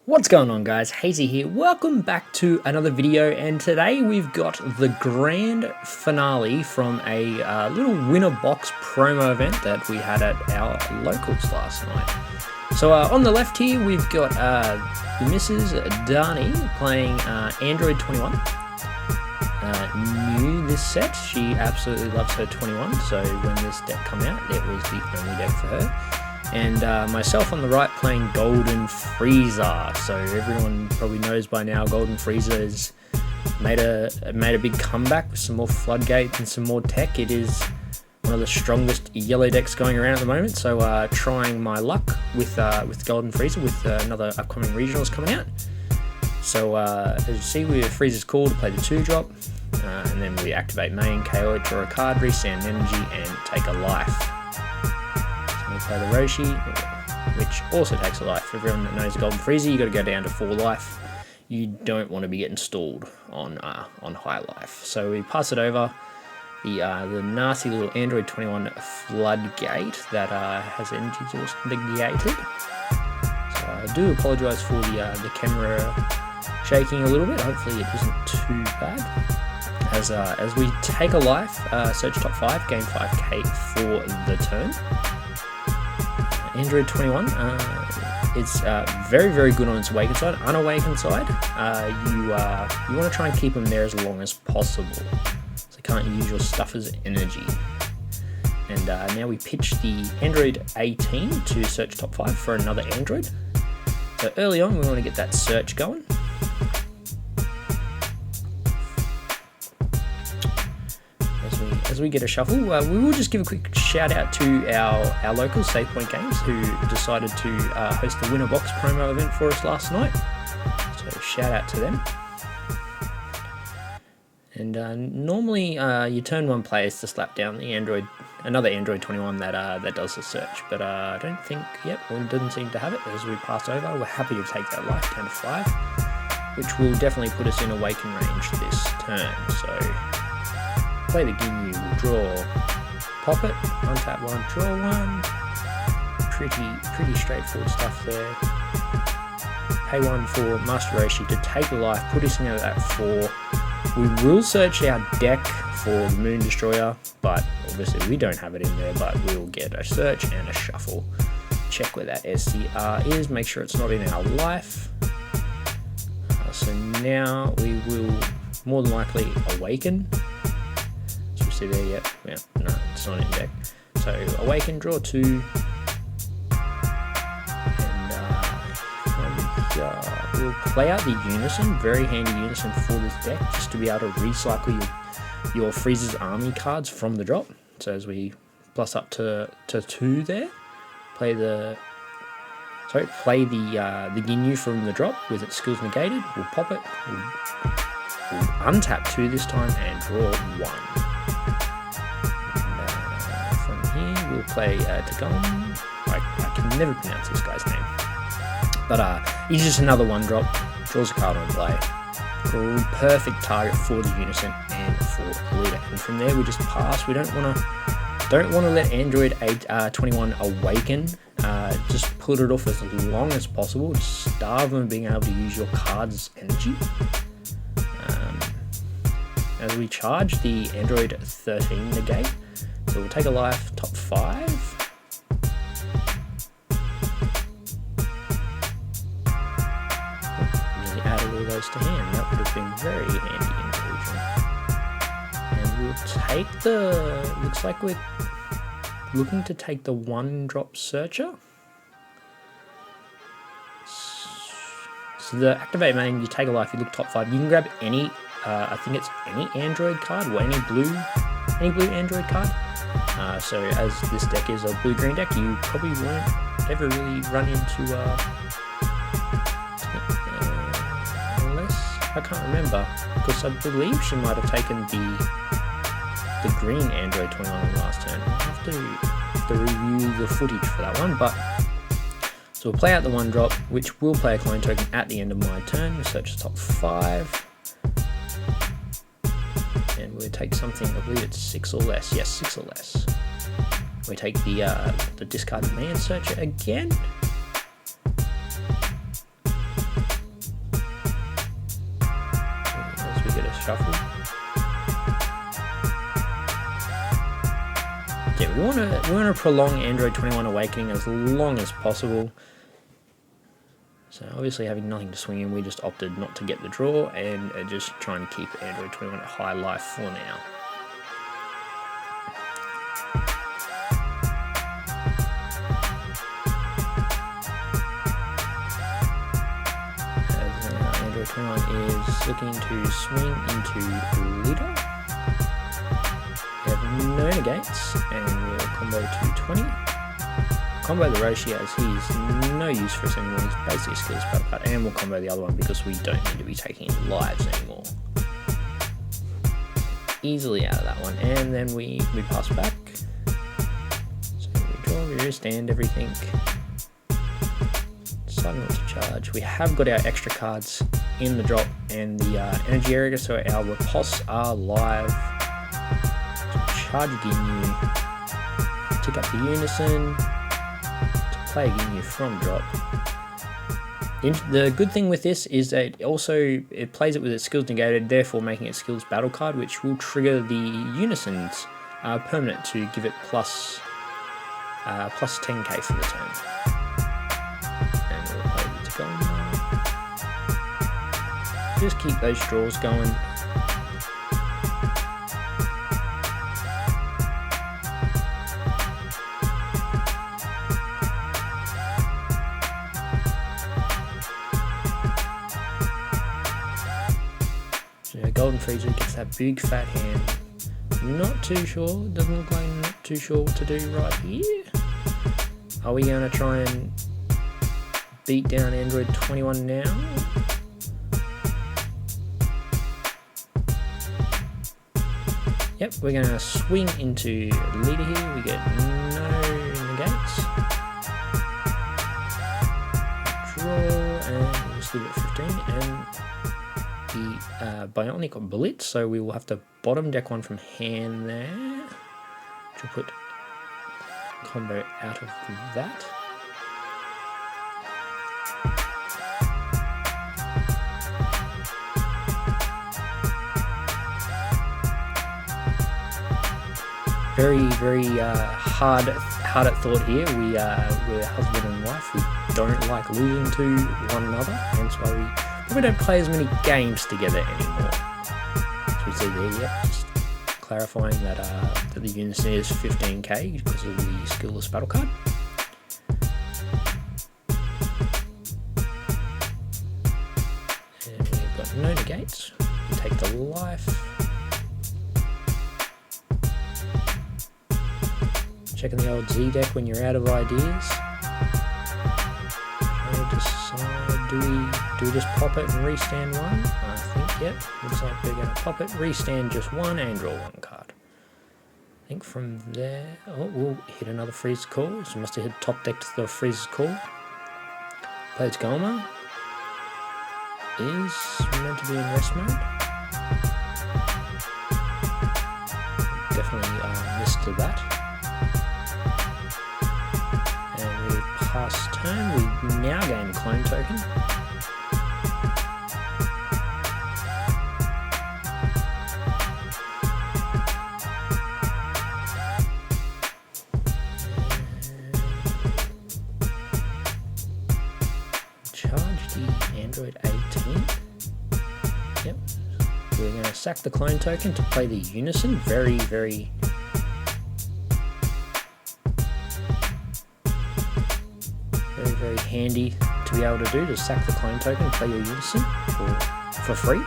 What's going on, guys? Hazy here. Welcome back to another video, and today we've got the grand finale from a little winner box promo event that we had at our locals last night. So on the left here we've got Mrs. Dani playing Android 21. New this set, she absolutely loves her 21, so when this deck came out it was the only deck for her. And myself on the right playing Golden Frieza. So everyone probably knows by now Golden Frieza has made a big comeback with some more floodgates and some more tech. It is one of the strongest yellow decks going around at the moment. So trying my luck with Golden Frieza with another upcoming regionals coming out. So as you see, we have Frieza's call to play the 2-drop, and then we activate main, KO it, draw a card, resand energy, and take a life. We play the Roshi, which also takes a life. Everyone that knows Golden Frieza, you got to go down to 4 life. You don't want to be getting stalled on high life. So we pass it over. The nasty little Android 21 floodgate that has energy exhaust negated. So I do apologise for the camera shaking a little bit. Hopefully it isn't too bad. As we take a life, search top 5, gain 5k for the turn. Android 21, it's very, very good on its awakened side. Unawakened side, you want to try and keep them there as long as possible, so you can't use your stuff as energy. And now we pitch the Android 18 to search top 5 for another Android. So early on, we want to get that search going. As we get a shuffle, we will just give a quick shout out to our local Save Point Games who decided to host the winner box promo event for us last night. So shout out to them. And normally your turn 1 play is to slap down the another Android 21 that does the search, but I don't think, one didn't seem to have it. As we pass over, we're happy to take that life down to 5, which will definitely put us in awaken range this turn. So play the Ginyu, we'll draw, pop it, untap 1, draw 1. Pretty straightforward stuff there. Pay 1 for Master Roshi to take the life, put us in at 4. We will search our deck for the Moon Destroyer, but obviously we don't have it in there, but we'll get a search and a shuffle. Check where that SCR is, make sure it's not in our life. So now we will more than likely awaken. See there yet? Yeah, no, it's not in deck. So awaken, draw 2, and we'll play out the unison, very handy unison for this deck, just to be able to recycle your Frieza's army cards from the drop. So as we plus up to 2 there, play the Ginyu from the drop with its skills negated. We'll pop it. We'll untap 2 this time and draw 1. We'll play Tagon. I can never pronounce this guy's name. But he's just another 1-drop. Draws a card on play. Perfect target for the unison and for the leader. And from there we just pass. We don't want to let Android 21 awaken. Just put it off as long as possible. Just starve them being able to use your card's energy. As we charge the Android 13 negate. So we'll take a life, top 5. Nearly added all those to hand. That would have been very handy inclusion. And we'll take the, looks like we're looking to take the 1-drop searcher. So the activate main, you take a life, you look top 5. You can grab any, I think it's any Android card or any blue Android card. So as this deck is a blue-green deck, you probably won't ever really run into, unless, I can't remember, because I believe she might have taken the green Android 21 on the last turn. I'll have to review the footage for that one, but, so we'll play out the 1-drop, which will play a coin token at the end of my turn. We search the top 5. And we'll take something, I believe it's 6 or less. Yes, 6 or less. We take the discarded man searcher again. get a shuffle. Yeah, we want to prolong Android 21 Awakening as long as possible. So obviously having nothing to swing in, we just opted not to get the draw and just trying to keep Android 21 at high life for now. As Android 21 is looking to swing into leader. We have no negates and we'll combo to 20. Combo the Roshi as he's no use for us anymore, he's basically a skills battle card, and we'll combo the other one because we don't need to be taking lives anymore. Easily out of that one, and then we pass back. So we draw, we restand everything. Decide not to charge. We have got our extra cards in the drop and the energy area, so our riposts are live. Charge Ginyu, tick up the Unison, play Ginyu from drop. The good thing with this is that it plays it with its skills negated, therefore making it skills battle card, which will trigger the Unison's permanent to give it plus 10k for the turn. And we'll play the Tacoma. Just keep those draws going. Golden Frieza gets that big fat hand. Not too sure, doesn't look like not too sure what to do right here. Are we going to try and beat down Android 21 now? Yep, we're going to swing into leader here. We get no negates. Draw and we'll just leave it at 15 and the Bionic Blitz, so we will have to bottom deck one from hand there, which will put combo out of that. Very hard at thought here. We're husband and wife. We don't like losing to one another, hence why we don't play as many games together anymore. So we see there, yep, just clarifying that that the Unison is 15k because of the skillless battle card. And we've got no negates. We take the life. Checking the old Z deck when you're out of ideas. Do we just pop it and restand one? I think, yep. Looks like we're going to pop it, restand just one, and draw one card. I think from there... Oh, we'll hit another Frieza call. So must have hit top deck to the Frieza's call. Plays Goma. Is meant to be in rest mode. Definitely missed to that. Past turn, we now gain a clone token. Charge the Android 18. Yep. We're going to sack the clone token to play the Unison. Very handy to be able to do, to sack the clone token and play your Unison for free.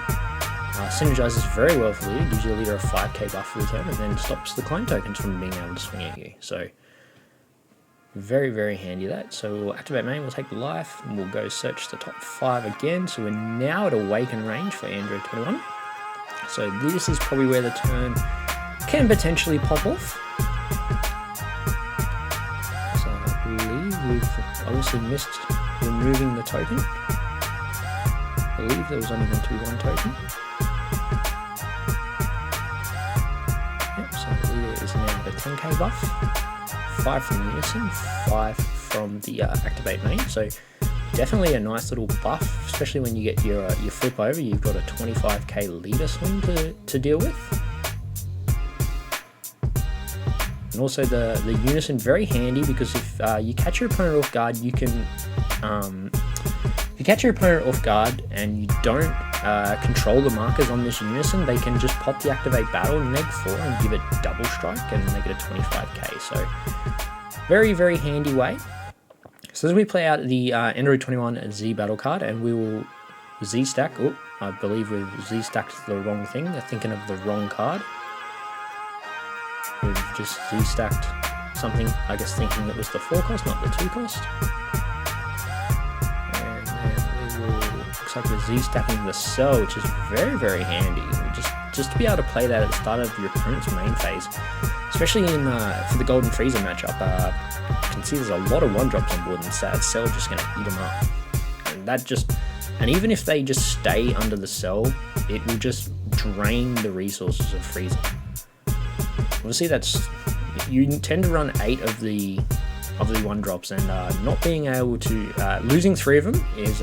Synergizes very well for leader, gives you a leader a 5k buff for the turn, and then stops the clone tokens from being able to swing at you. So very handy that. So we'll activate main, we'll take the life, and we'll go search the top 5 again. So we're now at Awaken range for Android 21. So this is probably where the turn can potentially pop off. We've obviously missed removing the token. I believe there was only going to be one token. Yep, so the leader is now at a 10k buff. 5 from the Unison, 5 from the Activate main. So definitely a nice little buff especially when you get your flip over, you've got a 25k leader swing to deal with. And also the unison, very handy, because if you catch your opponent off guard, you can if you catch your opponent off guard and you don't control the markers on this unison, they can just pop the activate battle neg 4 and give it double strike and make it a 25k. So very, very handy way. So as we play out the Android 21 Z battle card, and we will Z stack. Oh, I believe we've Z stacked the wrong thing. They're thinking of the wrong card. We've just Z stacked something, I guess thinking it was the 4 cost, not the 2 cost. And then we will, looks like we're Z stacking the cell, which is very, very handy. Just to be able to play that at the start of your opponent's main phase, especially in for the Golden Frieza matchup. You can see there's a lot of 1-drops on board, and that cell just going to eat them up. And even if they just stay under the cell, it will just drain the resources of Frieza. Obviously, you tend to run 8 of the 1-drops, and not being able to losing 3 of them is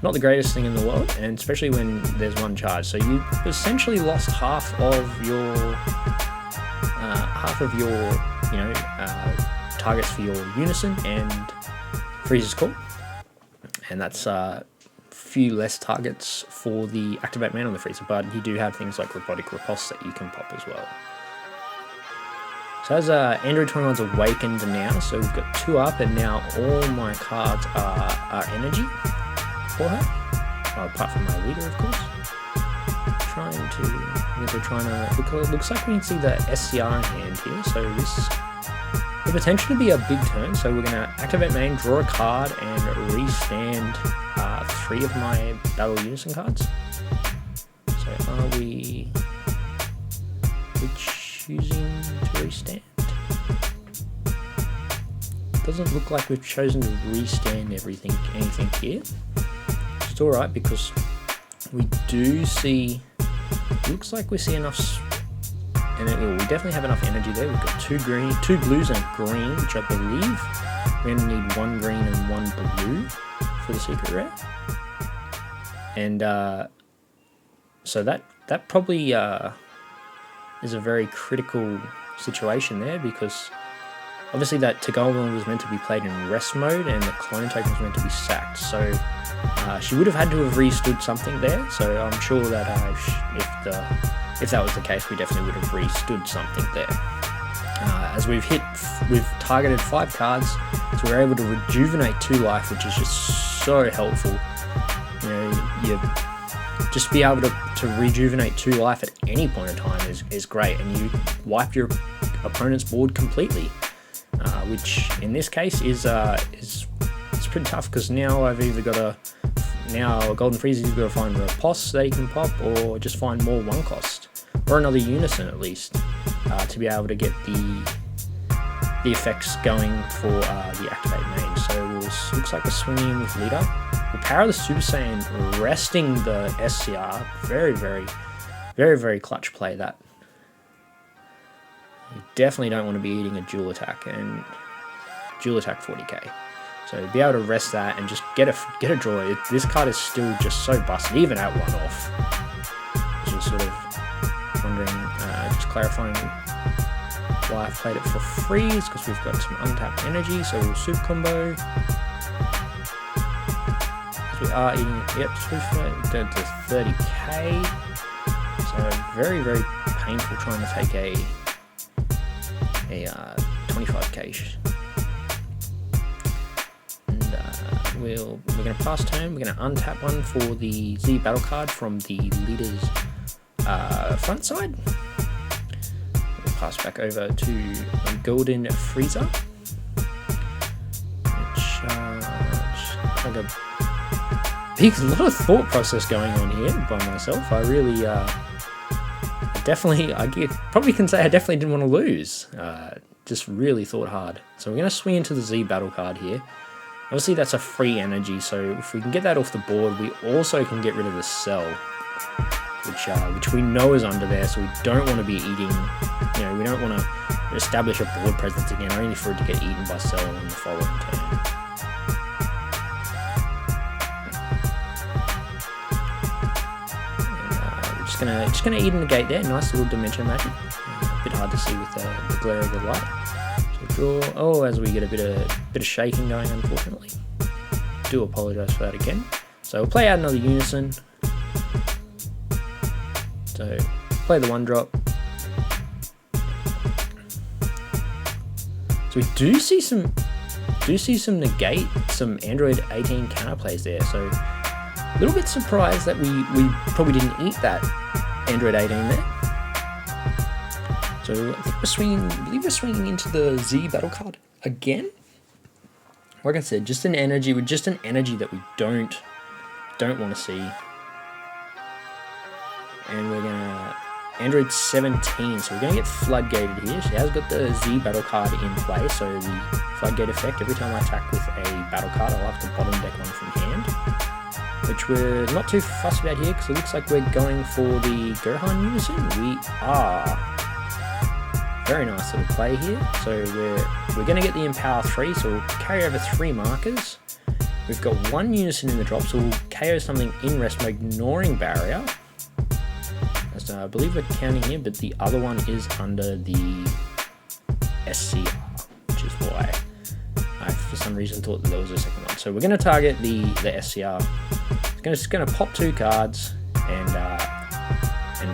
not the greatest thing in the world, and especially when there's 1 charge. So you essentially lost half of your targets for your unison and Frieza's call, and that's few less targets for the activate man on the Frieza, but you do have things like robotic riposte that you can pop as well. So as Android 21's awakened now, so we've got 2 up, and now all my cards are energy for her, apart from my leader, of course. Looks like we can see the SCR in hand here, so this could potentially be a big turn. So we're going to activate main, draw a card, and restand 3 of my battle unison cards. So are we choosing to restand? Doesn't look like we've chosen to restand anything here. It's alright, because we do see, looks like we see enough, and we definitely have enough energy there. We've got 2 blues and a green, which I believe we're going to need 1 green and 1 blue for the secret rare. And so that probably is a very critical situation there, because obviously that Tagawa was meant to be played in rest mode, and the clone token was meant to be sacked. So she would have had to have restood something there. So I'm sure that if that was the case, we definitely would have restood something there. As we've targeted 5 cards, so we're able to rejuvenate 2 life, which is just so helpful. You know, you just be able to rejuvenate 2 life at any point in time is great, and you wipe your opponent's board completely, which in this case is pretty tough, because now I've either got Golden Frieza's got to find a riposte that he can pop, or just find more 1 cost, or another unison at least, to be able to get the effects going for the activate main. So looks like we're swinging in with leader. We'll power the Super Saiyan, resting the SCR. Very, very, very, very clutch play that. You definitely don't want to be eating a dual attack, and dual attack 40k. So be able to rest that and just get a draw. This card is still just so busted, even at 1 off. Just sort of wondering, just clarifying why I've played it for freeze, because we've got some untapped energy, so we'll super combo. We are eating it. Yep, Swift down to 30k. So very, very painful trying to take a 25k. And we're going to pass turn. We're going to untap 1 for the Z battle card from the leader's front side. We'll pass back over to Golden Frieza, which there's a lot of thought process going on here by myself. I really, probably can say I definitely didn't want to lose. Just really thought hard. So we're going to swing into the Z battle card here. Obviously that's a free energy, so if we can get that off the board, we also can get rid of the cell, which we know is under there, so we don't want to be eating, we don't want to establish a board presence again, only for it to get eaten by cell in the following turn. just gonna eat in the gate there. Nice little dimension magic. A bit hard to see with the glare of the light. So draw. Oh, as we get a bit of shaking going, unfortunately. Do apologise for that again. So we'll play out another unison. So play the 1-drop. So we do see some negate, some Android 18 counterplays there. So a little bit surprised that we probably didn't eat that Android 18 there. So I believe we're swinging into the Z battle card again. Like I said, just an energy that we don't want to see. And we're gonna Android 17, so we're gonna get floodgated here. She has got the Z battle card in play, so the floodgate effect, every time I attack with a battle card, I'll have to bottom deck one from hand, which we're not too fussed about here because it looks like we're going for the Gohan unison. We are. Very nice little play here. So we're going to get the Empower 3, so we'll carry over 3 markers. We've got 1 unison in the drop, so we'll KO something in rest mode, ignoring barrier. As I believe we're counting here, but the other one is under the SCR, which is why I for some reason thought that there was a second one. So we're going to target the SCR. It's going to pop 2 cards, and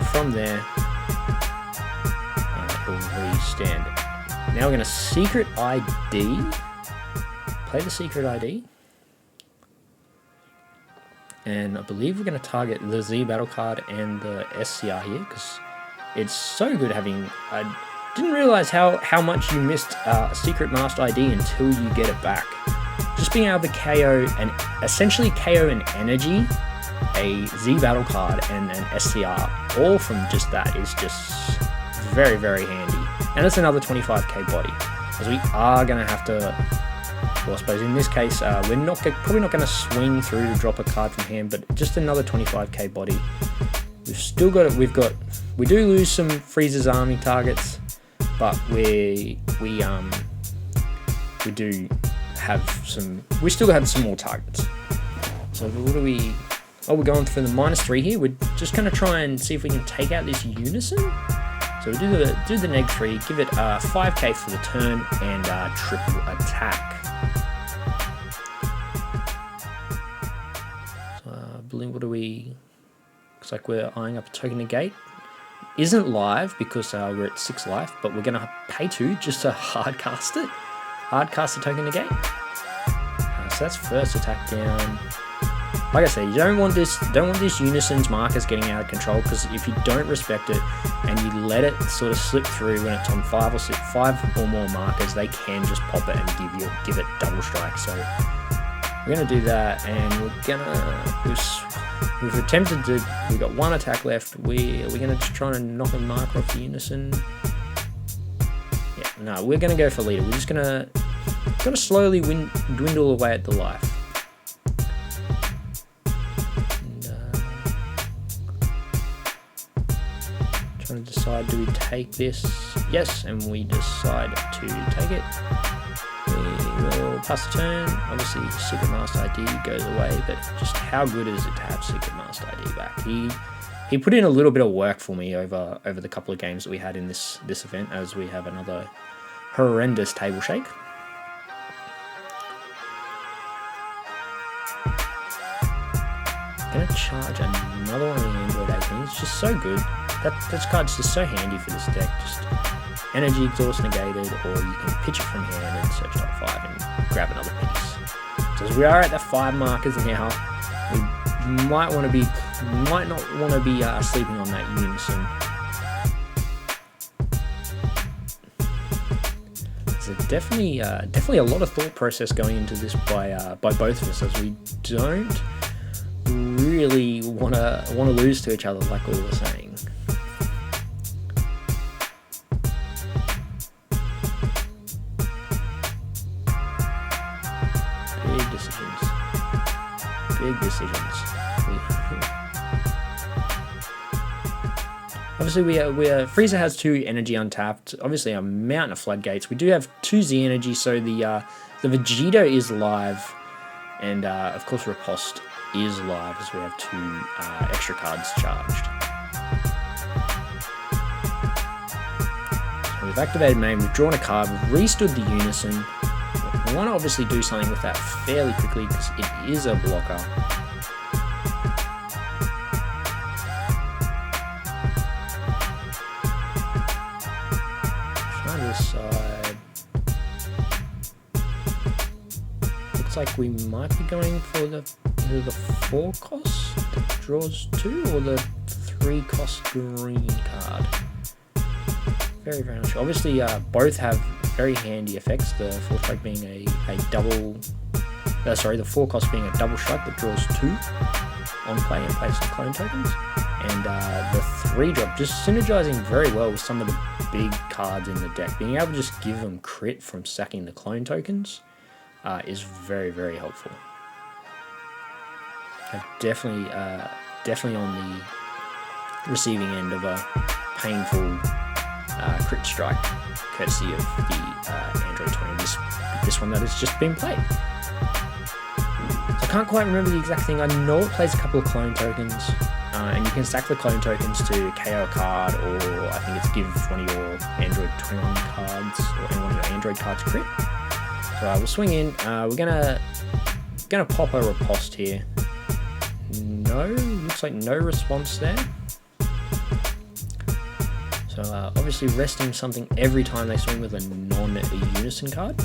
from there it'll restand. Now we're going to secret ID. Play the secret ID. And I believe we're going to target the Z battle card and the SCR here because it's so good having. I didn't realize how much you missed Secret Master ID until you get it back. Just being able to KO and essentially KO an energy, a Z battle card, and an SCR, all from just that is just very, very handy. And it's another 25k body, as we are going to have to. Well, I suppose in this case, we're probably not going to swing through to drop a card from hand, but just another 25k body. We've still got it. We do lose some Frieza's army targets, but we do have some. We still have some more targets. So what do we? Oh, we're going for the -3 here. We're just going to try and see if we can take out this unison. So we do the neg 3, give it 5k for the turn, and triple attack. What do we? Looks like we're eyeing up a token negate. Isn't live because we're at 6 life, but we're gonna pay 2 just to hardcast it. Hardcast the token negate. So that's first attack down. Like I said, you don't want this unison's markers getting out of control, because if you don't respect it and you let it sort of slip through when it's on 5 or more markers, they can just pop it and give it double strike. So we're gonna do that, and we've attempted to. We've got 1 attack left. We're gonna just try and knock a marker off the unison. Yeah, no, we're gonna go for leader. We're just gonna slowly dwindle away at the life. Trying to decide, do we take this? Yes, and we decide to take it. We will pass the turn. Obviously, Secret Master ID goes away, but just how good is it to have Secret Master ID back? He put in a little bit of work for me over the couple of games that we had in this event, as we have another horrendous table shake. Gonna charge another one of the Android 18. It's just so good. That card's just so handy for this deck. Just energy exhaust negated, or you can pitch it from hand and search top 5 and grab another piece. So as we are at the 5 markers now, we might not want to be sleeping on that unison. There's definitely a lot of thought process going into this by both of us, as we don't really want to lose to each other, like we were saying. Big decisions. Obviously, Frieza has 2 energy untapped. Obviously, a mountain of floodgates. We do have 2 Z energy, so the Vegito is live, and of course Riposte is live, as we have 2 extra cards charged. So we've activated main, we've drawn a card, we've restood the Unison. We want to obviously do something with that fairly quickly because it is a blocker. Trying to decide. Looks like we might be going for either the 4 cost that draws 2 or the 3 cost green card. Very, very unsure. Obviously, both have very handy effects. The 4th strike being a double. The 4 cost being a double strike that draws 2 on play and plays some clone tokens. And the 3 drop just synergizing very well with some of the big cards in the deck. Being able to just give them crit from sacking the clone tokens is very, very helpful. Definitely on the receiving end of a painful crit strike, courtesy of the Android 20. This one that has just been played. So I can't quite remember the exact thing. I know it plays a couple of clone tokens, and you can stack the clone tokens to KO a card, or I think it's give one of your Android 21 cards or one of your Android cards crit. So we'll swing in. We're gonna pop a riposte here. No, looks like no response there. So obviously resting something every time they swing with a non-Unison card.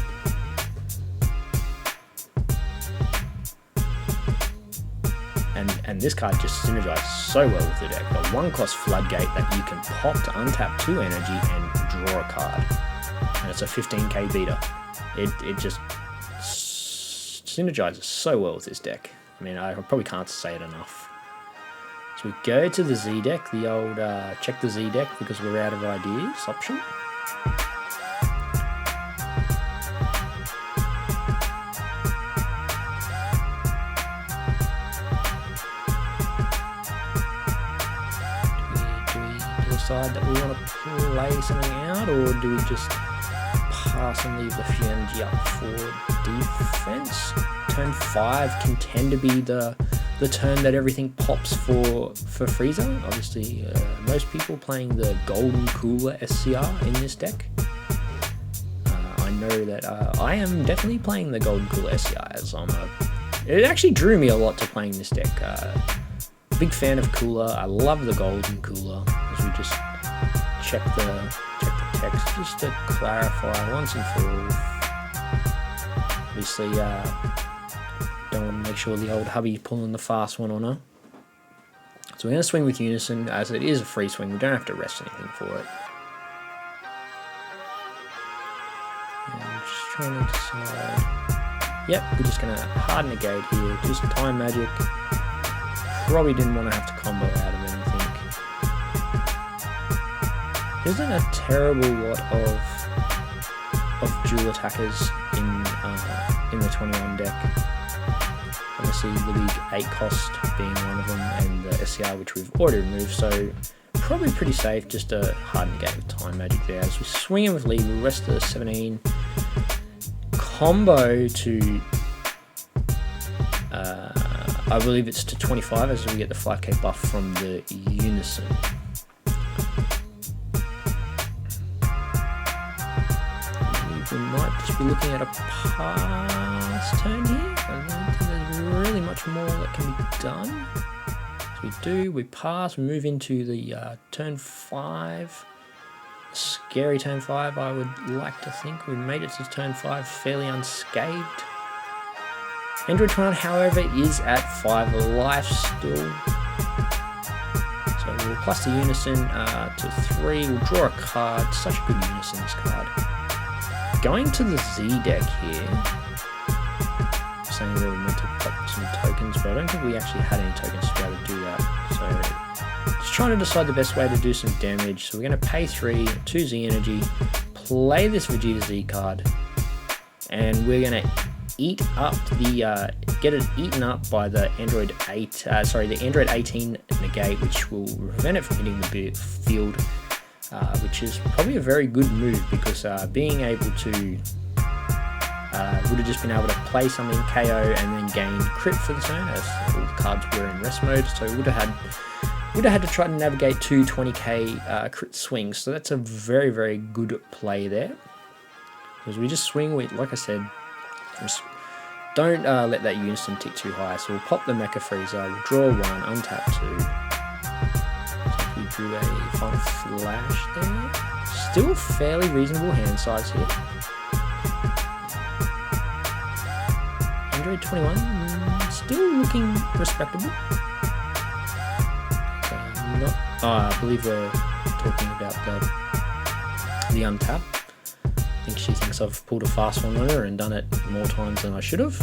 And this card just synergizes so well with the deck. A 1-cost floodgate that you can pop to untap 2 energy and draw a card. And it's a 15k beater. It just synergizes so well with this deck. I mean, I probably can't say it enough. So we go to the Z deck, the old check the Z deck because we're out of ideas option. Do we decide that we want to play something out, or do we just pass and leave the few energy up for defense? Turn 5 can tend to be the turn that everything pops for Frieza. Obviously, most people playing the Golden Cooler SCR in this deck. I know that I am definitely playing the Golden Cooler SCR as it actually drew me a lot to playing this deck. Big fan of Cooler. I love the Golden Cooler. As we just check the text just to clarify once and for all. Obviously, don't want to make sure the old hubby's pulling the fast one on her. So we're going to swing with Unison, as it is a free swing. We don't have to rest anything for it. And I'm just trying to decide. Yep, we're just going to hard negate here. Just time magic. Probably didn't want to have to combo out of anything. Isn't a terrible lot of dual attackers in the 21 deck. Obviously the big 8 cost being one of them, and the SCR which we've already removed, so probably pretty safe. Just a hard negate with time magic there. As we swing in with lead, we rest the 17 combo to I believe it's to 25 as we get the 5k buff from the Unison. We might just be looking at a pass turn here. I don't think there's really much more that can be done. So we pass, we move into the turn 5. Scary turn 5, I would like to think. We made it to turn 5 fairly unscathed. Android 21, however, is at 5 life still. So we'll plus the Unison to 3. We'll draw a card. Such a good Unison, this card. Going to the Z deck here. Saying we were meant to pop some tokens, but I don't think we actually had any tokens to be able to do that. So just trying to decide the best way to do some damage. So we're going to pay 3, 2 Z energy, play this Vegeta Z card, and we're going to eat up the get it eaten up by the Android 18 negate, which will prevent it from hitting the field, which is probably a very good move, because being able to would have just been able to play something, KO, and then gain crit for the turn, as all the cards were in rest mode. So we would have had would have had to try to navigate two 20k crit swings, so that's a very, very good play there. Because we just swing with, like I said, just don't let that unison tick too high. So we'll pop the Mecha Frieza, we'll draw one, untap two. So we drew a final flash there. Still fairly reasonable hand size here. Android 21, still looking respectable. I believe we're talking about the untap. I think she thinks I've pulled a fast one on her and done it more times than I should have.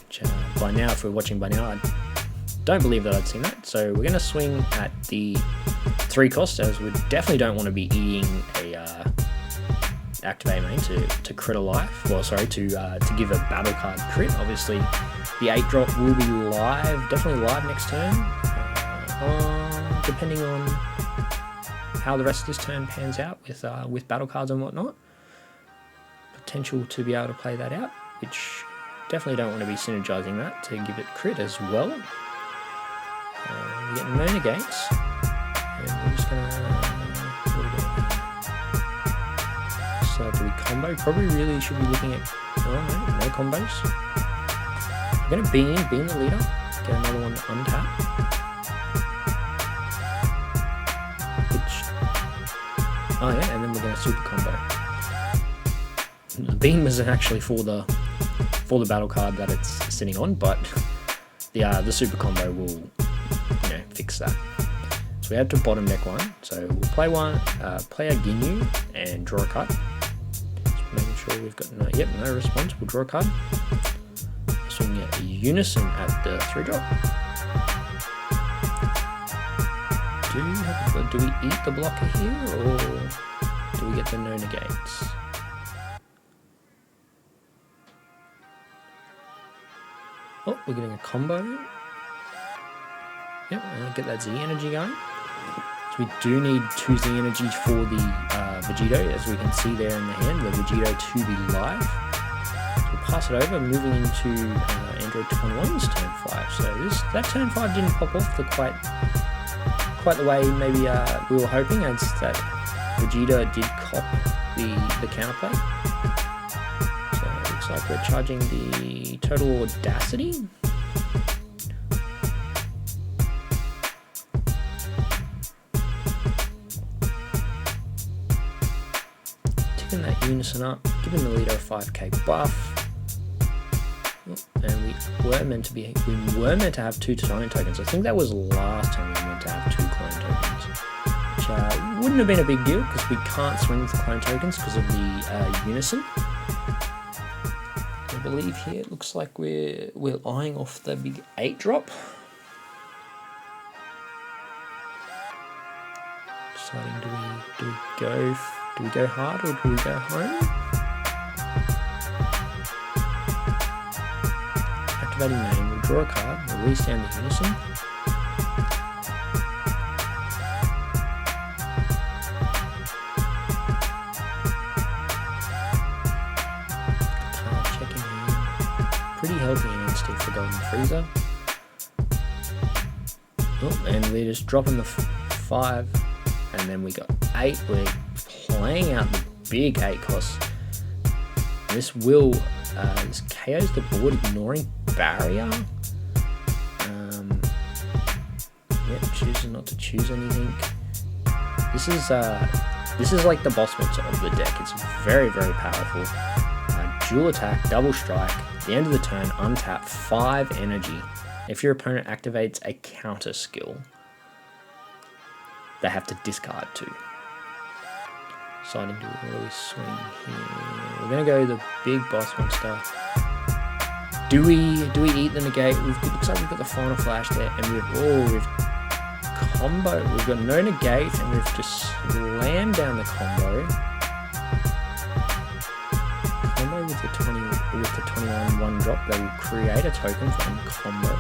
Which, by now, if we're watching by now, I don't believe that I'd seen that. So we're going to swing at the 3 cost, as we definitely don't want to be eating a activate main to crit a life. Well, sorry, to give a battle card crit. Obviously, the 8 drop will be live, definitely live next turn. Depending on how the rest of this turn pans out with battle cards and whatnot. Potential to be able to play that out, which definitely don't want to be synergizing that to give it crit as well. We get no negates, and we're just gonna so do we combo? Probably really should be looking at no combos. We're gonna beam the leader, get another one untap. Oh yeah, and then we're going to super combo. The beam isn't actually for the battle card that it's sitting on, but the super combo will fix that. So we have to bottom deck one. So we'll play one, play a Ginyu and draw a card. Just making sure we've got no response. We'll draw a card. So we can get a unison at the 3 drop. Do we eat the blocker here, or do we get the no negates? Oh, we're getting a combo. Yep, and get that Z energy going. So we do need 2 Z energy for the Vegito, as we can see there in the hand, the Vegito to be live. So we'll pass it over, moving into Android 21's turn 5. So that turn 5 didn't pop off quite the way maybe we were hoping, as that Vegeta did cop the counterplay. So it looks like we're charging the total audacity. Ticking that unison up, giving the leader a 5k buff. And we were meant to have 2 clone tokens. I think that was last time we were meant to have 2 clone tokens, which wouldn't have been a big deal because we can't swing with clone tokens because of the unison. I believe here it looks like we're eyeing off the big 8 drop. Deciding do we go hard or do we go home? Activating name, we'll draw a card, release down the unison. Card checking here. Pretty healthy hand still for Golden Frieza. Oh, and we're just dropping the 5, and then we got 8. We're playing out the big 8 costs. This will this KO's the board, ignoring barrier. Yep, choosing not to choose anything. This is like the boss moves of the deck. It's very, very powerful. Dual attack, double strike. At the end of the turn, untap 5 energy. If your opponent activates a counter skill, they have to discard 2. Deciding to really swing here. We're gonna go the big boss monster. Do we eat the negate? It looks like we've got the final flash there, and we've combo. We've got no negate, and we've just slammed down the combo. Combo with the 21 1 drop. They will create a token from combo.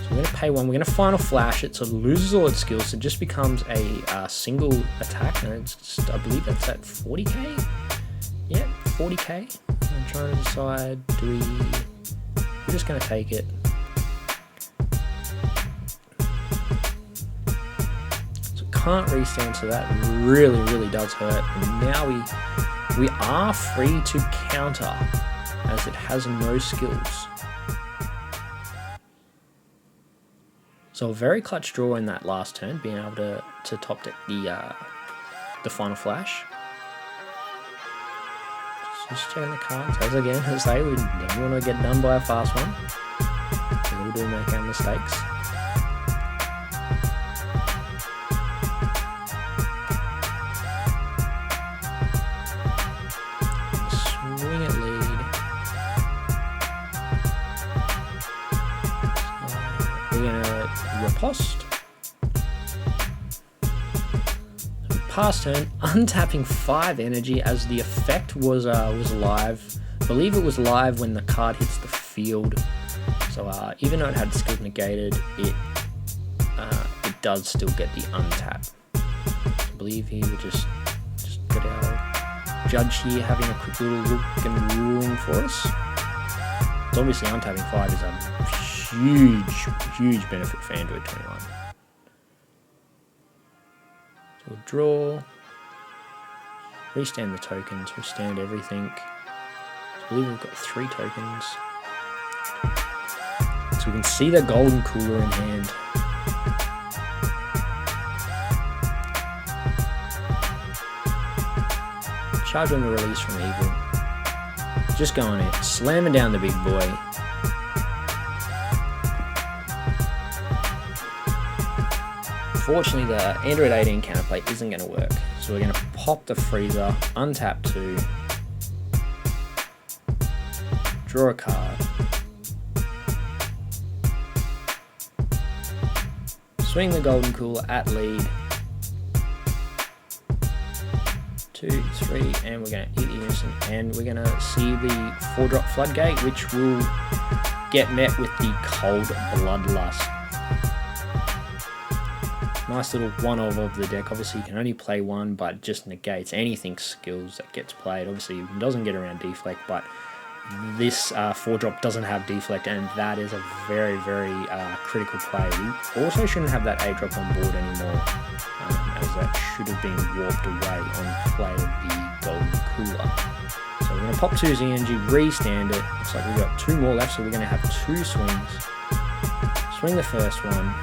We're going to pay 1, we're going to final flash it so it loses all its skills, so it just becomes a single attack, and it's just, I believe that's at 40k? Yep, 40k. I'm trying to decide, do we we're just going to take it. So can't restand, so that really does hurt. And now we are free to counter, as it has no skills. So a very clutch draw in that last turn, being able to top deck the final flash. Just checking the cards. As again, as I say, we don't want to get done by a fast one. We all do make our mistakes. Swing at lead. We're gonna riposte. Pass turn, untapping 5 energy as the effect was live. I believe it was live when the card hits the field. So even though it had skill negated, it does still get the untap. I believe he would just get our judge here having a quick little look and ruling for us. So obviously untapping 5 is a huge benefit for Android 21. We'll draw, restand the tokens, restand everything. I believe we've got 3 tokens. So we can see the golden cooler in hand. Charge on the release from evil. Just going in, slamming down the big boy. Unfortunately, the Android 18 counterplay isn't going to work, so we're going to pop the Frieza, untap 2, draw a card, swing the golden cooler at lead, 2, 3, and we're going to hit the instant, and we're going to see the 4-drop floodgate, which will get met with the cold bloodlust. Nice little one-of the deck. Obviously, you can only play one, but it just negates anything skills that gets played. Obviously, it doesn't get around deflect, but this 4-drop doesn't have deflect, and that is a very critical play. We also shouldn't have that 8-drop on board anymore, as that should have been warped away on play of the golden cooler. So we're going to pop 2 ZNG, restand it. Looks like we've got 2 more left, so we're going to have 2 swings. Swing the first one.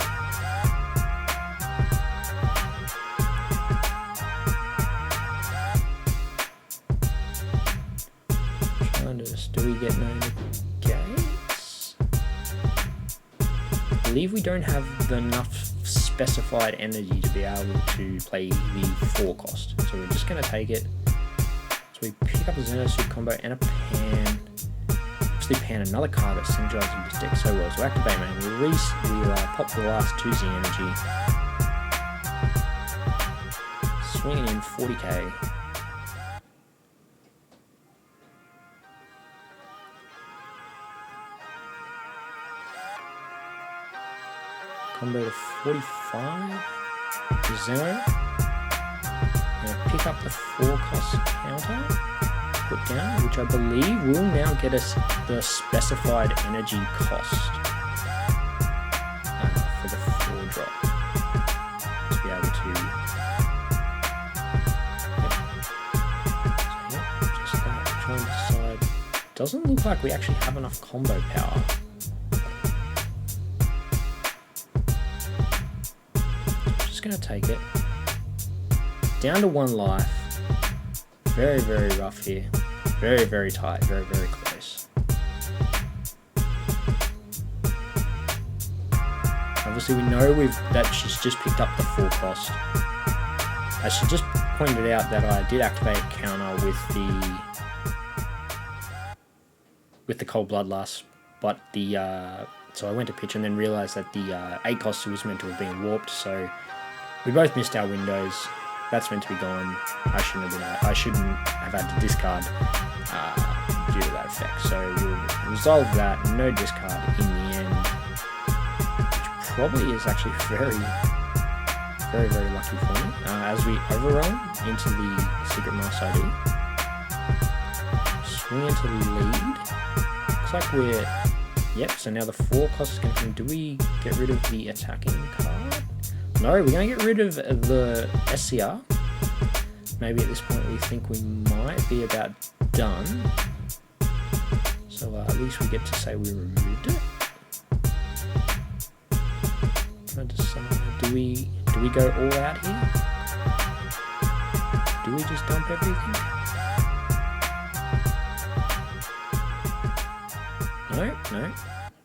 Do we get no negates? I believe we don't have enough specified energy to be able to play the 4 cost. So we're just going to take it. So we pick up a Xenosuit combo and a pan. Actually pan another card that synergizes with this deck so well. So activate man. We'll pop the last 2 Z energy. Swinging in 40k. Combo to 45. Zeno. Gonna pick up the 4 cost counter. Put down, which I believe will now get us the specified energy cost for the 4-drop. To be able to. Just that. Trying to decide. Doesn't look like we actually have enough combo power. Going to take it down to 1 life. Very rough here, very tight, very close. Obviously we know that she's just picked up the 4 cost. I should just pointed out that I did activate a counter with the cold bloodlust, but so I went to pitch and then realized that the 8 cost was meant to have been warped, so we both missed our windows. That's meant to be gone. I shouldn't have had to discard due to that effect. So we'll resolve that. No discard in the end, which probably is actually very lucky for me. As we overrun into the Secret Master ID, swing into the lead. Looks like we're Yep, so now the 4 cost is going to come. Do we get rid of the attacking card? No, we're going to get rid of the SCR. Maybe at this point we think we might be about done. So at least we get to say we removed it. Trying to decide, do we go all out here? Do we just dump everything? No.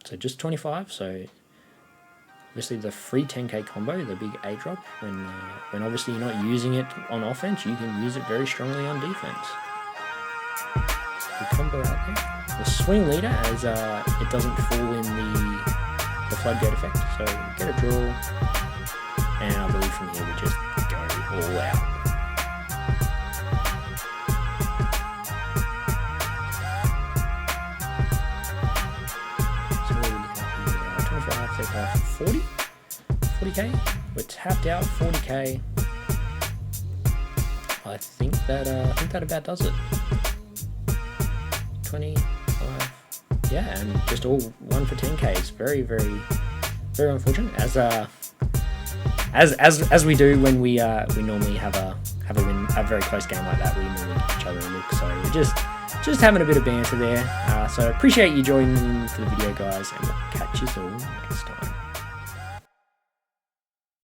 So just 25. So obviously the free 10k combo, the big A drop, when obviously you're not using it on offense, you can use it very strongly on defense. The combo out there. The swing leader, as it doesn't fall in the floodgate effect. So get a draw, and I believe from here we just go all out. So what are we looking at here? 25, 35, 40? 40k? We're tapped out, 40k. I think that about does it. 25. Yeah, and just all 1 for 10k is very, very, very unfortunate. As we do when we normally have a very close game like that, we normally give each other a look. So we're just having a bit of banter there. So appreciate you joining for the video, guys, and we'll catch you all next time.